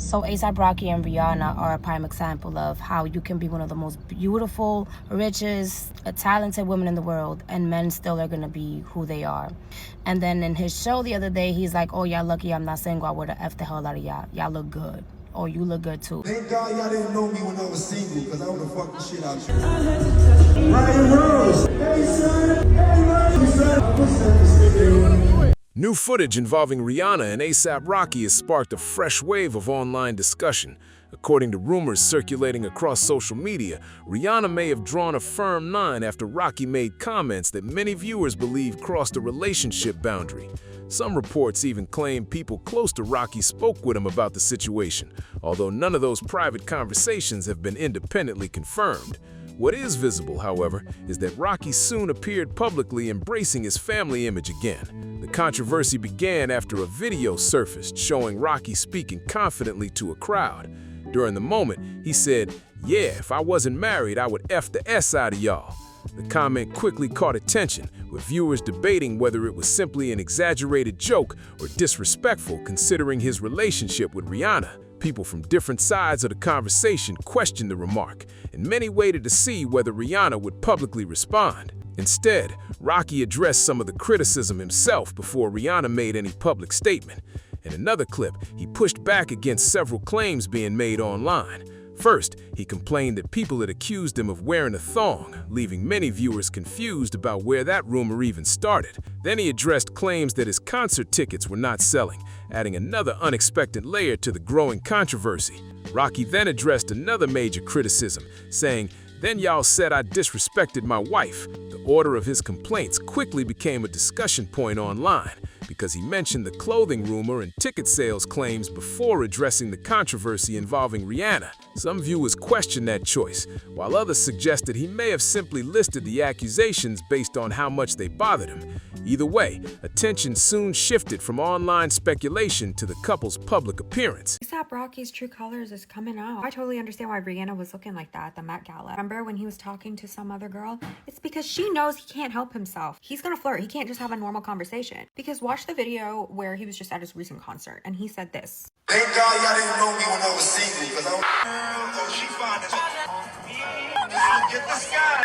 So A$AP Rocky and Rihanna are a prime example of how you can be one of the most beautiful, richest, talented women in the world, and men still are gonna be who they are. And then in his show the other day, he's like, oh, y'all lucky I'm not single. I would've effed the hell out of y'all. Y'all look good. Oh, you look good too. Thank God y'all didn't know me when I was single, because I would've fucked the shit out you. Ryan Rose. Hey, son. Hey, Ryan, son. New footage involving Rihanna and A$AP Rocky has sparked a fresh wave of online discussion. According to rumors circulating across social media, Rihanna may have drawn a firm line after Rocky made comments that many viewers believe crossed a relationship boundary. Some reports even claim people close to Rocky spoke with him about the situation, although none of those private conversations have been independently confirmed. What is visible, however, is that Rocky soon appeared publicly embracing his family image again. The controversy began after a video surfaced showing Rocky speaking confidently to a crowd. During the moment, he said, "Yeah, if I wasn't married, I would F the S out of y'all." The comment quickly caught attention, with viewers debating whether it was simply an exaggerated joke or disrespectful considering his relationship with Rihanna. People from different sides of the conversation questioned the remark, and many waited to see whether Rihanna would publicly respond. Instead, Rocky addressed some of the criticism himself before Rihanna made any public statement. In another clip, he pushed back against several claims being made online. First, he complained that people had accused him of wearing a thong, leaving many viewers confused about where that rumor even started. Then he addressed claims that his concert tickets were not selling, adding another unexpected layer to the growing controversy. Rocky then addressed another major criticism, saying, "Then y'all said I disrespected my wife." The order of his complaints quickly became a discussion point online, because he mentioned the clothing rumor and ticket sales claims before addressing the controversy involving Rihanna. Some viewers questioned that choice, while others suggested he may have simply listed the accusations based on how much they bothered him. Either way, attention soon shifted from online speculation to the couple's public appearance. A$AP Rocky's true colors is coming out. I totally understand why Rihanna was looking like that at the Met Gala. Remember when he was talking to some other girl? It's because she knows he can't help himself. He's gonna flirt. He can't just have a normal conversation. Because watch the video where he was just at his recent concert and he said this. Thank God y'all didn't know me when I was single, because I was... she fine as... Get this guy.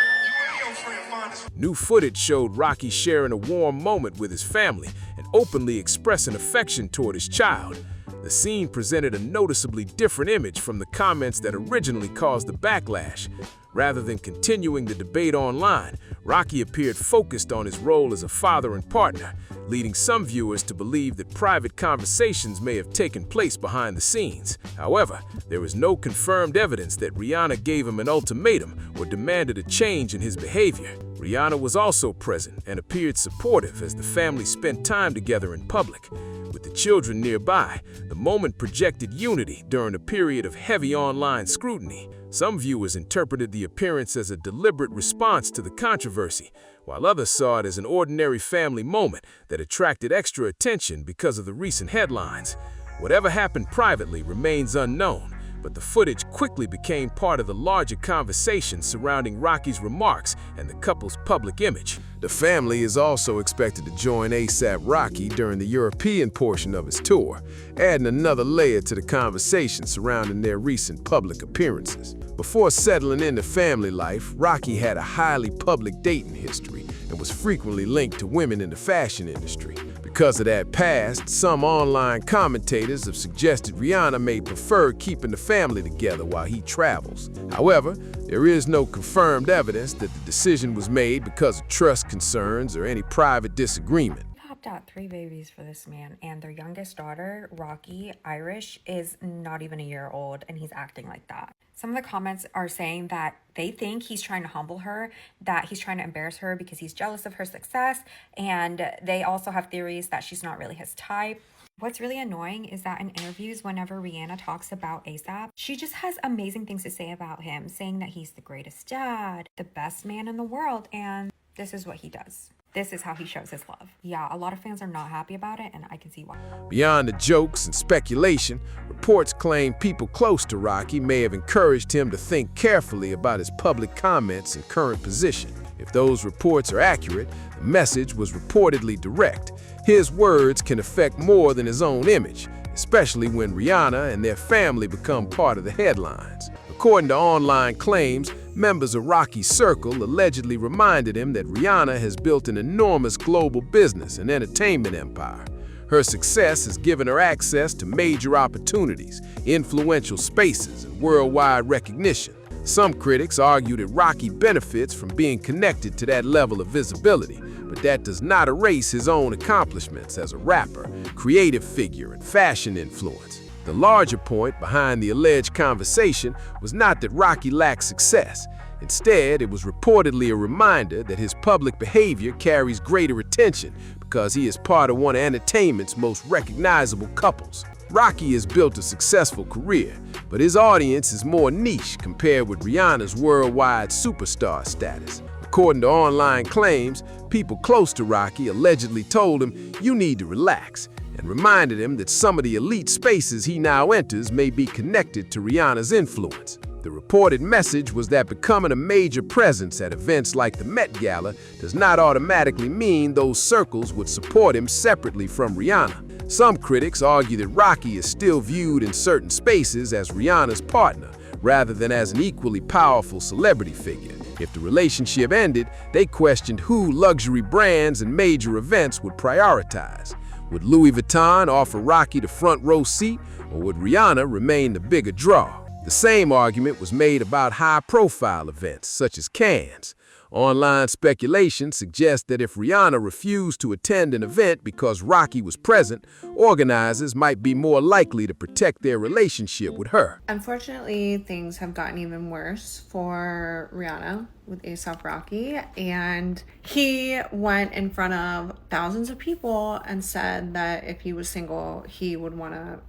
New footage showed Rocky sharing a warm moment with his family and openly expressing affection toward his child. The scene presented a noticeably different image from the comments that originally caused the backlash. Rather than continuing the debate online, Rocky appeared focused on his role as a father and partner, leading some viewers to believe that private conversations may have taken place behind the scenes. However, there is no confirmed evidence that Rihanna gave him an ultimatum or demanded a change in his behavior. Rihanna was also present and appeared supportive as the family spent time together in public. With the children nearby, the moment projected unity during a period of heavy online scrutiny. Some viewers interpreted the appearance as a deliberate response to the controversy, while others saw it as an ordinary family moment that attracted extra attention because of the recent headlines. Whatever happened privately remains unknown, but the footage quickly became part of the larger conversation surrounding Rocky's remarks and the couple's public image. The family is also expected to join A$AP Rocky during the European portion of his tour, adding another layer to the conversation surrounding their recent public appearances. Before settling into family life, Rocky had a highly public dating history and was frequently linked to women in the fashion industry. Because of that past, some online commentators have suggested Rihanna may prefer keeping the family together while he travels. However, there is no confirmed evidence that the decision was made because of trust concerns or any private disagreement. Popped out 3 babies for this man, and their youngest daughter, Rocky, Irish, is not even a year old, and he's acting like that. Some of the comments are saying that they think he's trying to humble her, that he's trying to embarrass her because he's jealous of her success, and they also have theories that she's not really his type. What's really annoying is that in interviews, whenever Rihanna talks about A$AP, she just has amazing things to say about him, saying that he's the greatest dad, the best man in the world, and this is what he does. This is how he shows his love. Yeah, a lot of fans are not happy about it, and I can see why. Beyond the jokes and speculation, reports claim people close to Rocky may have encouraged him to think carefully about his public comments and current position. If those reports are accurate, the message was reportedly direct. His words can affect more than his own image, especially when Rihanna and their family become part of the headlines. According to online claims, members of Rocky's circle allegedly reminded him that Rihanna has built an enormous global business and entertainment empire. Her success has given her access to major opportunities, influential spaces, and worldwide recognition. Some critics argue that Rocky benefits from being connected to that level of visibility, but that does not erase his own accomplishments as a rapper, creative figure, and fashion influence. The larger point behind the alleged conversation was not that Rocky lacked success. Instead, it was reportedly a reminder that his public behavior carries greater attention because he is part of one of entertainment's most recognizable couples. Rocky has built a successful career, but his audience is more niche compared with Rihanna's worldwide superstar status. According to online claims, people close to Rocky allegedly told him, "You need to relax," and reminded him that some of the elite spaces he now enters may be connected to Rihanna's influence. The reported message was that becoming a major presence at events like the Met Gala does not automatically mean those circles would support him separately from Rihanna. Some critics argue that Rocky is still viewed in certain spaces as Rihanna's partner, rather than as an equally powerful celebrity figure. If the relationship ended, they questioned who luxury brands and major events would prioritize. Would Louis Vuitton offer Rocky the front row seat, or would Rihanna remain the bigger draw? The same argument was made about high-profile events, such as Cannes. Online speculation suggests that if Rihanna refused to attend an event because Rocky was present, organizers might be more likely to protect their relationship with her. Unfortunately, things have gotten even worse for Rihanna with A$AP Rocky, and he went in front of thousands of people and said that if he was single, he would want to,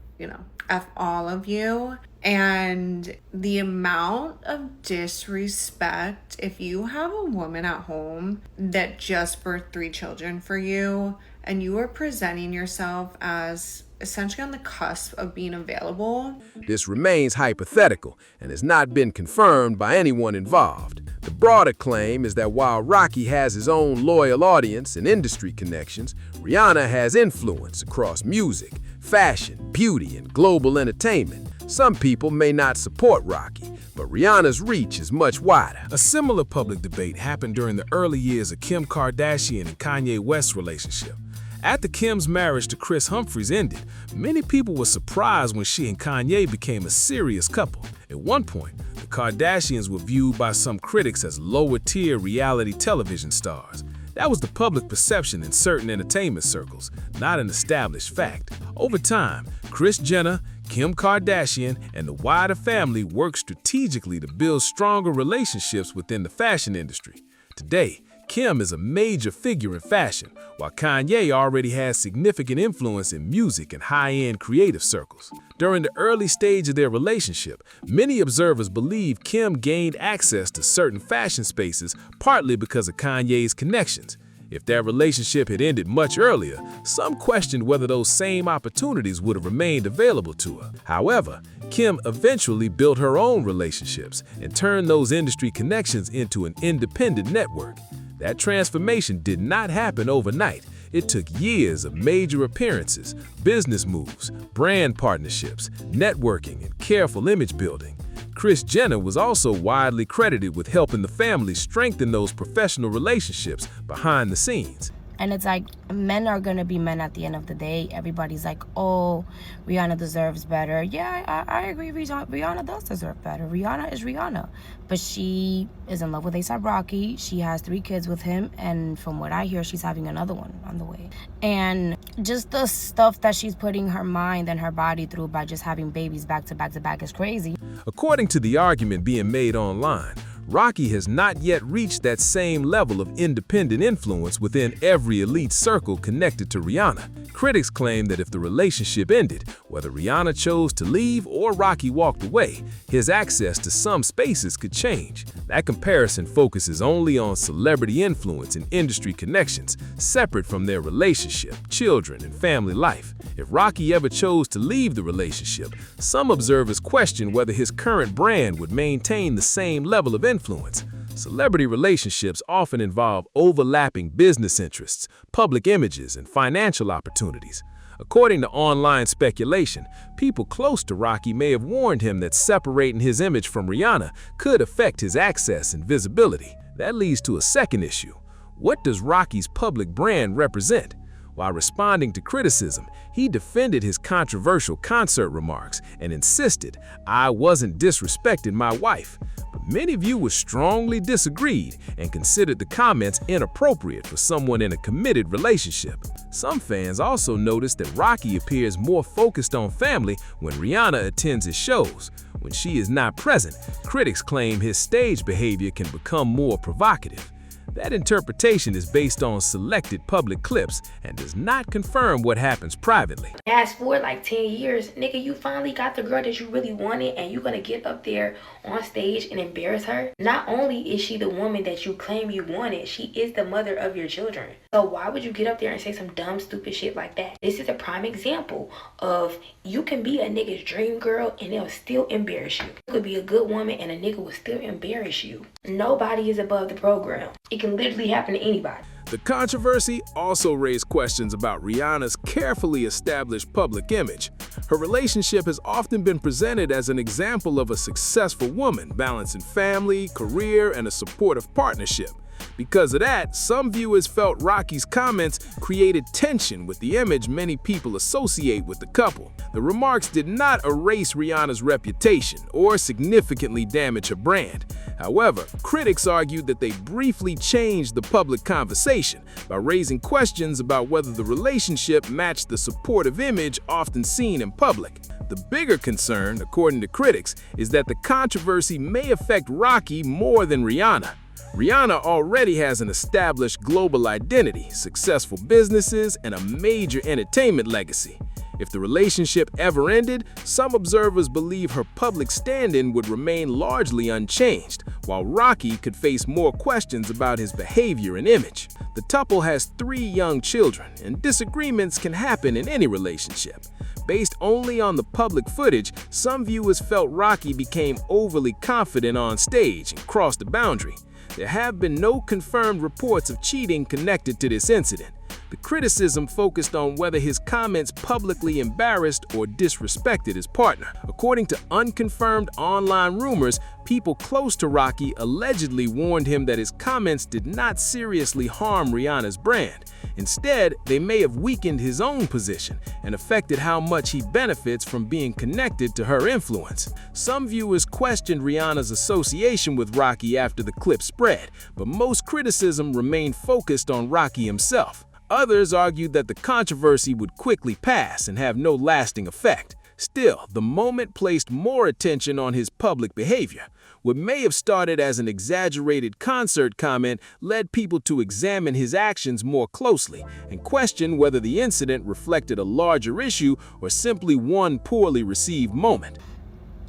F all of you. And the amount of disrespect, if you have a woman at home that just birthed 3 children for you, and you are presenting yourself as essentially on the cusp of being available. This remains hypothetical and has not been confirmed by anyone involved. The broader claim is that while Rocky has his own loyal audience and industry connections, Rihanna has influence across music, fashion, beauty, and global entertainment. Some people may not support Rocky, but Rihanna's reach is much wider. A similar public debate happened during the early years of Kim Kardashian and Kanye West's relationship. After Kim's marriage to Kris Humphries ended, many people were surprised when she and Kanye became a serious couple. At one point, the Kardashians were viewed by some critics as lower-tier reality television stars. That was the public perception in certain entertainment circles, not an established fact. Over time, Kris Jenner, Kim Kardashian, and the wider family worked strategically to build stronger relationships within the fashion industry. Today, Kim is a major figure in fashion, while Kanye already has significant influence in music and high-end creative circles. During the early stage of their relationship, many observers believe Kim gained access to certain fashion spaces partly because of Kanye's connections. If their relationship had ended much earlier, some questioned whether those same opportunities would have remained available to her. However, Kim eventually built her own relationships and turned those industry connections into an independent network. That transformation did not happen overnight. It took years of major appearances, business moves, brand partnerships, networking, and careful image building. Kris Jenner was also widely credited with helping the family strengthen those professional relationships behind the scenes. And it's like, men are going to be men at the end of the day. Everybody's like, oh, Rihanna deserves better. Yeah, I agree. Rihanna does deserve better. Rihanna is Rihanna. But she is in love with A$AP Rocky. She has 3 kids with him. And from what I hear, she's having another one on the way. And just the stuff that she's putting her mind and her body through by just having babies back to back to back is crazy. According to the argument being made online, Rocky has not yet reached that same level of independent influence within every elite circle connected to Rihanna. Critics claim that if the relationship ended, whether Rihanna chose to leave or Rocky walked away, his access to some spaces could change. That comparison focuses only on celebrity influence and industry connections, separate from their relationship, children, and family life. If Rocky ever chose to leave the relationship, some observers question whether his current brand would maintain the same level of influence. Celebrity relationships often involve overlapping business interests, public images, and financial opportunities. According to online speculation, people close to Rocky may have warned him that separating his image from Rihanna could affect his access and visibility. That leads to a second issue. What does Rocky's public brand represent? While responding to criticism, he defended his controversial concert remarks and insisted, "I wasn't disrespecting my wife." But many viewers strongly disagreed and considered the comments inappropriate for someone in a committed relationship. Some fans also noticed that Rocky appears more focused on family when Rihanna attends his shows. When she is not present, critics claim his stage behavior can become more provocative. That interpretation is based on selected public clips and does not confirm what happens privately. Fast forward like 10 years, nigga, you finally got the girl that you really wanted and you're gonna get up there on stage and embarrass her? Not only is she the woman that you claim you wanted, she is the mother of your children. So why would you get up there and say some dumb, stupid shit like that? This is a prime example of you can be a nigga's dream girl and they'll still embarrass you. You could be a good woman and a nigga will still embarrass you. Nobody is above the program. It can literally happen to anybody. The controversy also raised questions about Rihanna's carefully established public image. Her relationship has often been presented as an example of a successful woman balancing family, career, and a supportive partnership. Because of that, some viewers felt Rocky's comments created tension with the image many people associate with the couple. The remarks did not erase Rihanna's reputation or significantly damage her brand. However, critics argued that they briefly changed the public conversation by raising questions about whether the relationship matched the supportive image often seen in public. The bigger concern, according to critics, is that the controversy may affect Rocky more than Rihanna. Rihanna already has an established global identity, successful businesses, and a major entertainment legacy. If the relationship ever ended, some observers believe her public standing would remain largely unchanged, while Rocky could face more questions about his behavior and image. The couple has 3 young children, and disagreements can happen in any relationship. Based only on the public footage, some viewers felt Rocky became overly confident on stage and crossed the boundary. There have been no confirmed reports of cheating connected to this incident. The criticism focused on whether his comments publicly embarrassed or disrespected his partner. According to unconfirmed online rumors, people close to Rocky allegedly warned him that his comments did not seriously harm Rihanna's brand. Instead, they may have weakened his own position and affected how much he benefits from being connected to her influence. Some viewers questioned Rihanna's association with Rocky after the clip spread, but most criticism remained focused on Rocky himself. Others argued that the controversy would quickly pass and have no lasting effect. Still, the moment placed more attention on his public behavior. What may have started as an exaggerated concert comment led people to examine his actions more closely and question whether the incident reflected a larger issue or simply one poorly received moment.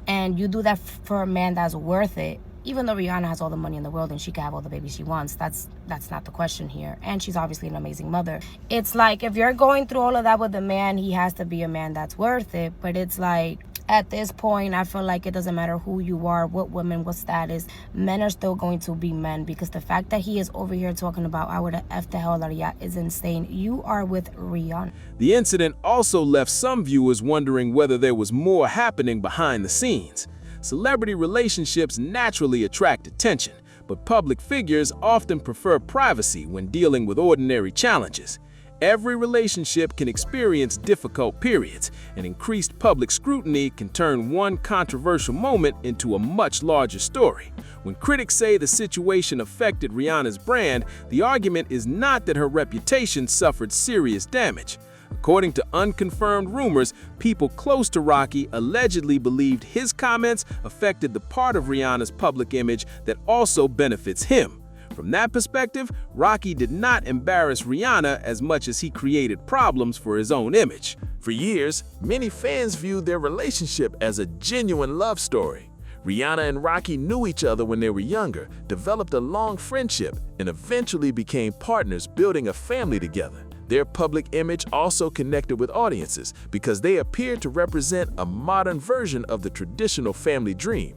And you do that for a man that's worth it. Even though Rihanna has all the money in the world and she can have all the babies she wants, that's not the question here. And she's obviously an amazing mother. It's like, if you're going through all of that with a man, he has to be a man that's worth it. But it's like, at this point, I feel like it doesn't matter who you are, what woman, what status, men are still going to be men. Because the fact that he is over here talking about I would have F the hell out of ya is insane. You are with Rihanna. The incident also left some viewers wondering whether there was more happening behind the scenes. Celebrity relationships naturally attract attention, but public figures often prefer privacy when dealing with ordinary challenges. Every relationship can experience difficult periods, and increased public scrutiny can turn one controversial moment into a much larger story. When critics say the situation affected Rihanna's brand, the argument is not that her reputation suffered serious damage. According to unconfirmed rumors, people close to Rocky allegedly believed his comments affected the part of Rihanna's public image that also benefits him. From that perspective, Rocky did not embarrass Rihanna as much as he created problems for his own image. For years, many fans viewed their relationship as a genuine love story. Rihanna and Rocky knew each other when they were younger, developed a long friendship, and eventually became partners building a family together. Their public image also connected with audiences because they appeared to represent a modern version of the traditional family dream.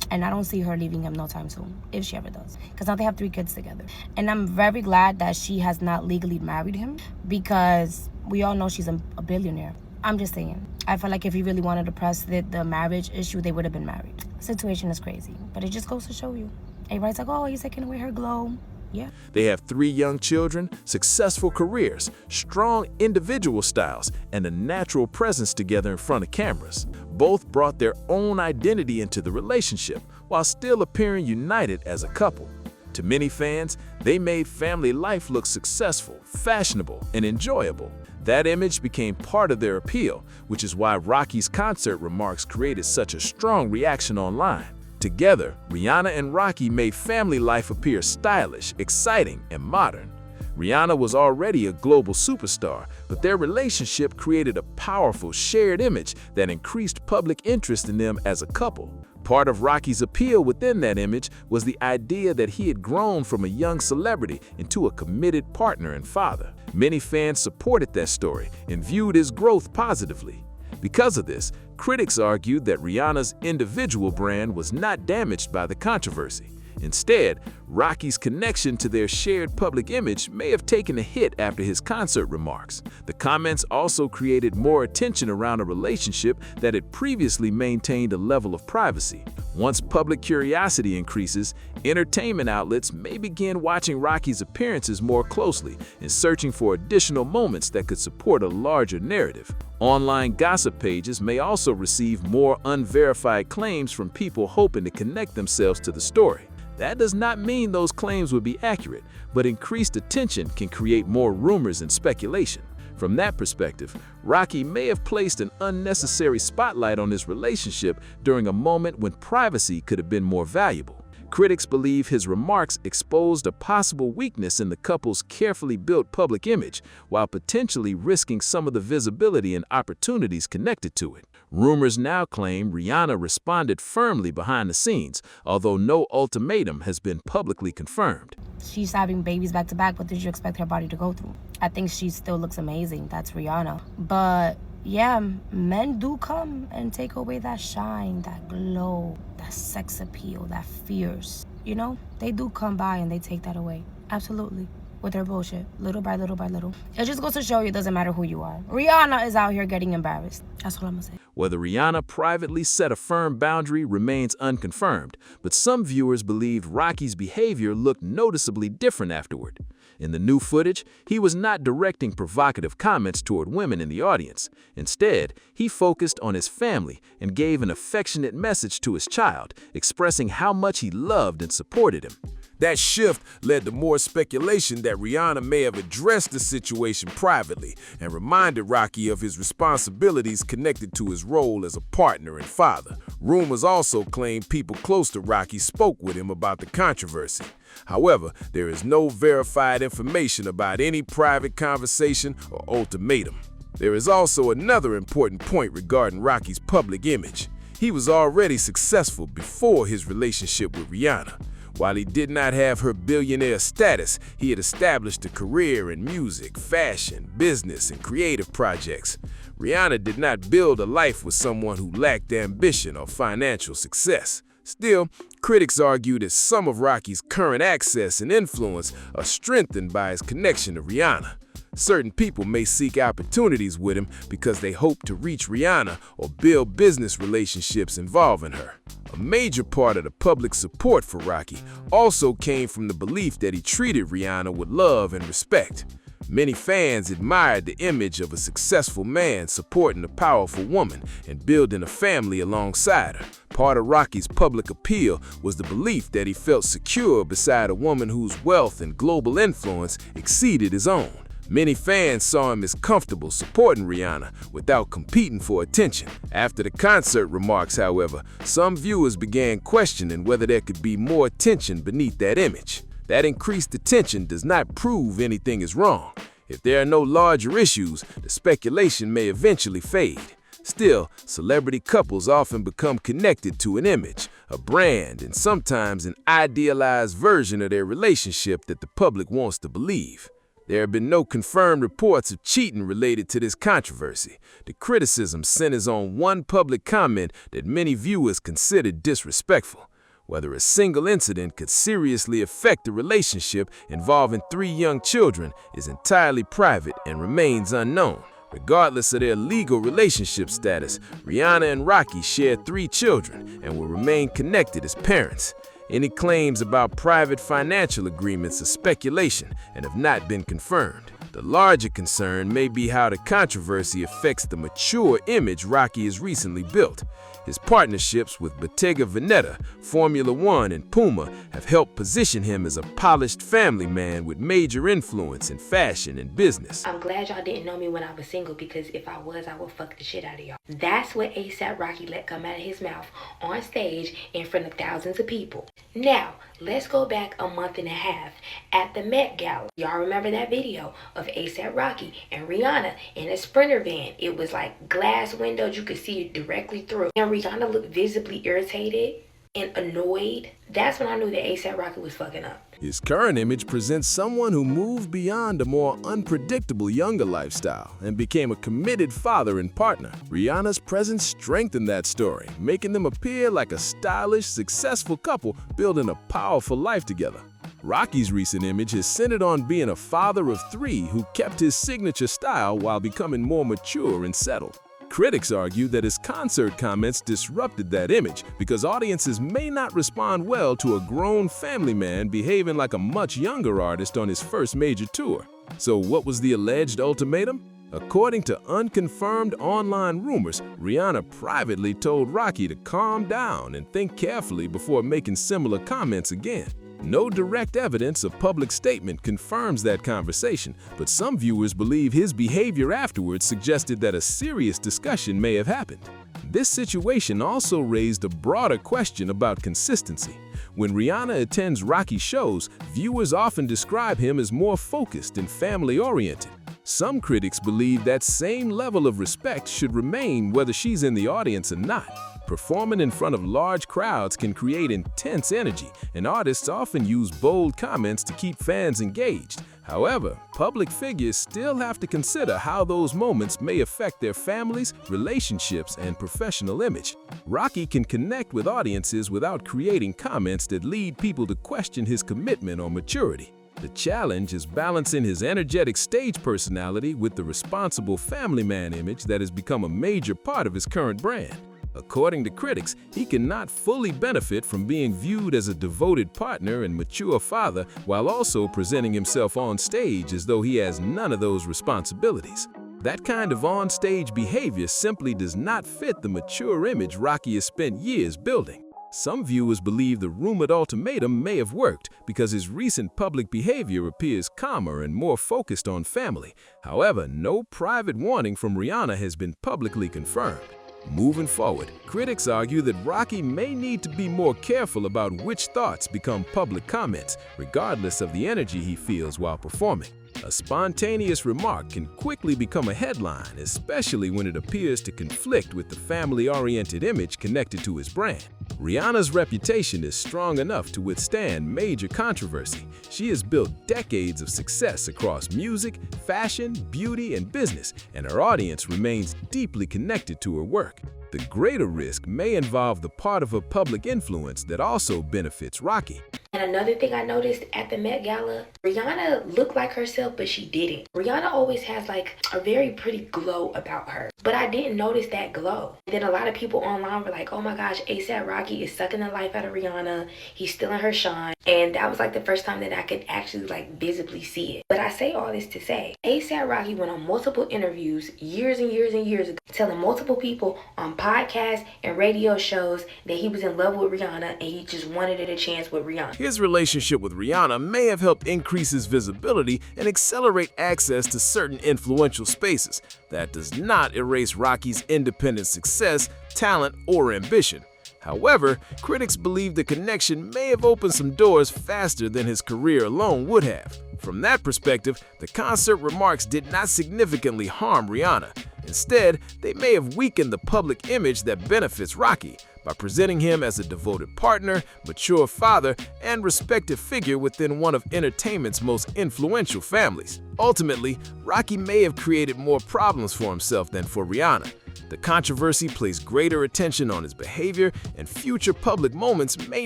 And I don't see her leaving him no time soon, if she ever does. Because now they have 3 kids together. And I'm very glad that she has not legally married him, because We all know she's a billionaire. I'm just saying. I feel like if you really wanted to press the marriage issue, they would have been married. The situation is crazy, but it just goes to show you. Everybody's like, oh, he's taking away her glow. Yeah. They have 3 young children, successful careers, strong individual styles, and a natural presence together in front of cameras. Both brought their own identity into the relationship while still appearing united as a couple. To many fans, they made family life look successful, fashionable, and enjoyable. That image became part of their appeal, which is why Rocky's concert remarks created such a strong reaction online. Together, Rihanna and Rocky made family life appear stylish, exciting, and modern. Rihanna was already a global superstar, but their relationship created a powerful shared image that increased public interest in them as a couple. Part of Rocky's appeal within that image was the idea that he had grown from a young celebrity into a committed partner and father. Many fans supported that story and viewed his growth positively. Because of this, critics argued that Rihanna's individual brand was not damaged by the controversy. Instead, Rocky's connection to their shared public image may have taken a hit after his concert remarks. The comments also created more attention around a relationship that had previously maintained a level of privacy. Once public curiosity increases, entertainment outlets may begin watching Rocky's appearances more closely and searching for additional moments that could support a larger narrative. Online gossip pages may also receive more unverified claims from people hoping to connect themselves to the story. That does not mean those claims would be accurate, but increased attention can create more rumors and speculation. From that perspective, Rocky may have placed an unnecessary spotlight on his relationship during a moment when privacy could have been more valuable. Critics believe his remarks exposed a possible weakness in the couple's carefully built public image, while potentially risking some of the visibility and opportunities connected to it. Rumors now claim Rihanna responded firmly behind the scenes, although no ultimatum has been publicly confirmed. She's having babies back to back. What did you expect her body to go through? I think she still looks amazing. That's Rihanna. But yeah, men do come and take away that shine, that glow, that sex appeal, that fierce. You know, they do come by and they take that away. Absolutely. With their bullshit, little by little by little. It just goes to show you it doesn't matter who you are. Rihanna is out here getting embarrassed. That's what I'm gonna say. Whether Rihanna privately set a firm boundary remains unconfirmed, but some viewers believed Rocky's behavior looked noticeably different afterward. In the new footage, he was not directing provocative comments toward women in the audience. Instead, he focused on his family and gave an affectionate message to his child, expressing how much he loved and supported him. That shift led to more speculation that Rihanna may have addressed the situation privately and reminded Rocky of his responsibilities connected to his role as a partner and father. Rumors also claim people close to Rocky spoke with him about the controversy. However, there is no verified information about any private conversation or ultimatum. There is also another important point regarding Rocky's public image. He was already successful before his relationship with Rihanna. While he did not have her billionaire status, he had established a career in music, fashion, business, and creative projects. Rihanna did not build a life with someone who lacked ambition or financial success. Still, critics argue that some of Rocky's current access and influence are strengthened by his connection to Rihanna. Certain people may seek opportunities with him because they hope to reach Rihanna or build business relationships involving her. A major part of the public support for Rocky also came from the belief that he treated Rihanna with love and respect. Many fans admired the image of a successful man supporting a powerful woman and building a family alongside her. Part of Rocky's public appeal was the belief that he felt secure beside a woman whose wealth and global influence exceeded his own. Many fans saw him as comfortable supporting Rihanna without competing for attention. After the concert remarks, however, some viewers began questioning whether there could be more attention beneath that image. That increased attention does not prove anything is wrong. If there are no larger issues, the speculation may eventually fade. Still, celebrity couples often become connected to an image, a brand, and sometimes an idealized version of their relationship that the public wants to believe. There have been no confirmed reports of cheating related to this controversy. The criticism centers on one public comment that many viewers considered disrespectful. whether a single incident could seriously affect the relationship involving 3 young children is entirely private and remains unknown. Regardless of their legal relationship status, Rihanna and Rocky share 3 children and will remain connected as parents. Any claims about private financial agreements are speculation and have not been confirmed. The larger concern may be how the controversy affects the mature image Rocky has recently built. His partnerships with Bottega Veneta, Formula One, and Puma have helped position him as a polished family man with major influence in fashion and business. I'm glad y'all didn't know me when I was single, because if I was, I would fuck the shit out of y'all. That's what A$AP Rocky let come out of his mouth on stage in front of thousands of people. Now, let's go back a month and a half at the Met Gala. Y'all remember that video of A$AP Rocky and Rihanna in a Sprinter van? It was like glass windows, you could see it directly through. And Rihanna looked visibly irritated and annoyed. That's when I knew that A$AP Rocky was fucking up. His current image presents someone who moved beyond a more unpredictable younger lifestyle and became a committed father and partner. Rihanna's presence strengthened that story, making them appear like a stylish, successful couple building a powerful life together. Rocky's recent image is centered on being a father of 3 who kept his signature style while becoming more mature and settled. Critics argue that his concert comments disrupted that image because audiences may not respond well to a grown family man behaving like a much younger artist on his first major tour. So what was the alleged ultimatum? According to unconfirmed online rumors, Rihanna privately told Rocky to calm down and think carefully before making similar comments again. No direct evidence of public statement confirms that conversation, but some viewers believe his behavior afterwards suggested that a serious discussion may have happened. This situation also raised a broader question about consistency. When Rihanna attends Rocky shows, viewers often describe him as more focused and family-oriented. Some critics believe that same level of respect should remain whether she's in the audience or not. Performing in front of large crowds can create intense energy, and artists often use bold comments to keep fans engaged. However, public figures still have to consider how those moments may affect their families, relationships, and professional image. Rocky can connect with audiences without creating comments that lead people to question his commitment or maturity. The challenge is balancing his energetic stage personality with the responsible family man image that has become a major part of his current brand. According to critics, he cannot fully benefit from being viewed as a devoted partner and mature father while also presenting himself on stage as though he has none of those responsibilities. That kind of on-stage behavior simply does not fit the mature image Rocky has spent years building. Some viewers believe the rumored ultimatum may have worked because his recent public behavior appears calmer and more focused on family. However, no private warning from Rihanna has been publicly confirmed. Moving forward, critics argue that Rocky may need to be more careful about which thoughts become public comments, regardless of the energy he feels while performing. A spontaneous remark can quickly become a headline, especially when it appears to conflict with the family-oriented image connected to his brand. Rihanna's reputation is strong enough to withstand major controversy. She has built decades of success across music, fashion, beauty, and business, and her audience remains deeply connected to her work. The greater risk may involve the part of her public influence that also benefits Rocky. And another thing I noticed at the Met Gala, Rihanna looked like herself, but she didn't. Rihanna always has like a very pretty glow about her, but I didn't notice that glow. And then a lot of people online were like, oh my gosh, A$AP Rocky is sucking the life out of Rihanna. He's stealing her shine. And that was like the first time that I could actually like visibly see it. But I say all this to say, A$AP Rocky went on multiple interviews years and years and years ago, telling multiple people on podcasts and radio shows that he was in love with Rihanna and he just wanted a chance with Rihanna. His relationship with Rihanna may have helped increase his visibility and accelerate access to certain influential spaces. That does not erase Rocky's independent success, talent, or ambition. However, critics believe the connection may have opened some doors faster than his career alone would have. From that perspective, the concert remarks did not significantly harm Rihanna. Instead, they may have weakened the public image that benefits Rocky by presenting him as a devoted partner, mature father, and respected figure within one of entertainment's most influential families. Ultimately, Rocky may have created more problems for himself than for Rihanna. The controversy placed greater attention on his behavior, and future public moments may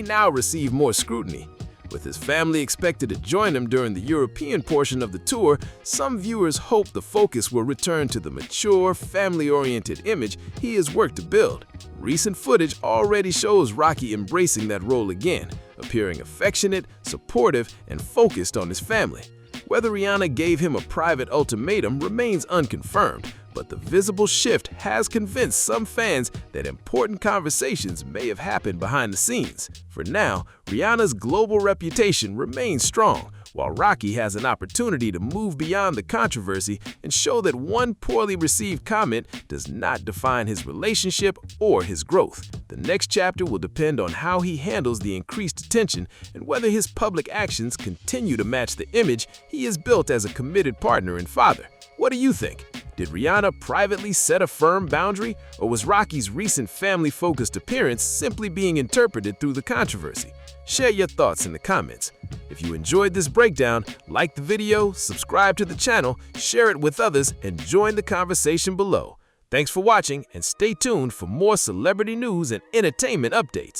now receive more scrutiny. With his family expected to join him during the European portion of the tour, some viewers hope the focus will return to the mature, family-oriented image he has worked to build. Recent footage already shows Rocky embracing that role again, appearing affectionate, supportive, and focused on his family. Whether Rihanna gave him a private ultimatum remains unconfirmed, but the visible shift has convinced some fans that important conversations may have happened behind the scenes. For now, Rihanna's global reputation remains strong, while Rocky has an opportunity to move beyond the controversy and show that one poorly received comment does not define his relationship or his growth. The next chapter will depend on how he handles the increased attention and whether his public actions continue to match the image he has built as a committed partner and father. What do you think? Did Rihanna privately set a firm boundary, or was Rocky's recent family-focused appearance simply being interpreted through the controversy? Share your thoughts in the comments. If you enjoyed this breakdown, like the video, subscribe to the channel, share it with others, and join the conversation below. Thanks for watching, and stay tuned for more celebrity news and entertainment updates.